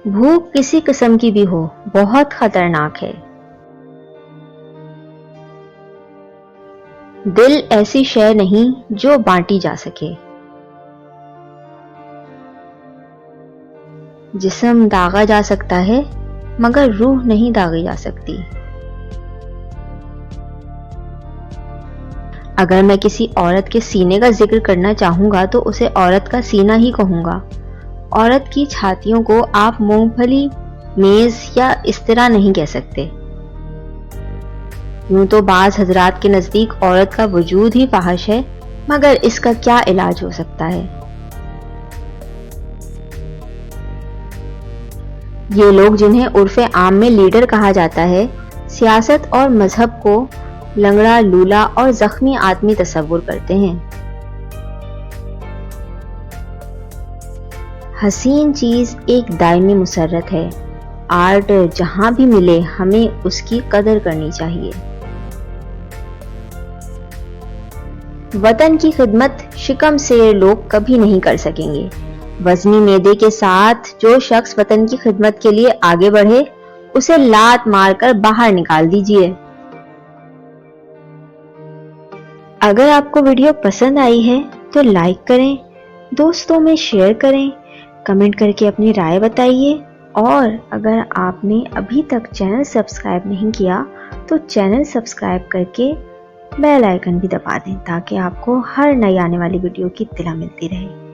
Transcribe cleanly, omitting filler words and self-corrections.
بھوک کسی قسم کی بھی ہو بہت خطرناک ہے۔ دل ایسی شے نہیں جو بانٹی جا سکے۔ جسم داغا جا سکتا ہے مگر روح نہیں داغی جا سکتی۔ اگر میں کسی عورت کے سینے کا ذکر کرنا چاہوں گا تو اسے عورت کا سینہ ہی کہوں گا۔ عورت کی چھاتیوں کو آپ مونگ پھلی، میز یا اس طرح نہیں کہہ سکتے۔ یوں تو بعض حضرات کے نزدیک عورت کا وجود ہی فحش ہے، مگر اس کا کیا علاج ہو سکتا ہے؟ یہ لوگ جنہیں عرف عام میں لیڈر کہا جاتا ہے، سیاست اور مذہب کو لنگڑا، لولا اور زخمی آدمی تصور کرتے ہیں۔ حسین چیز ایک دائمی مسرت ہے۔ آرٹ جہاں بھی ملے ہمیں اس کی قدر کرنی چاہیے۔ وطن کی خدمت شکم سیر لوگ کبھی نہیں کر سکیں گے۔ وزنی معدے کے ساتھ جو شخص وطن کی خدمت کے لیے آگے بڑھے اسے لات مار کر باہر نکال دیجیے۔ اگر آپ کو ویڈیو پسند آئی ہے تو لائک کریں، دوستوں میں شیئر کریں، کمنٹ کر کے اپنی رائے بتائیے، اور اگر آپ نے ابھی تک چینل سبسکرائب نہیں کیا تو چینل سبسکرائب کر کے بیل آئیکن بھی دبا دیں تاکہ آپ کو ہر نئی آنے والی ویڈیو کی اطلاع ملتی رہے۔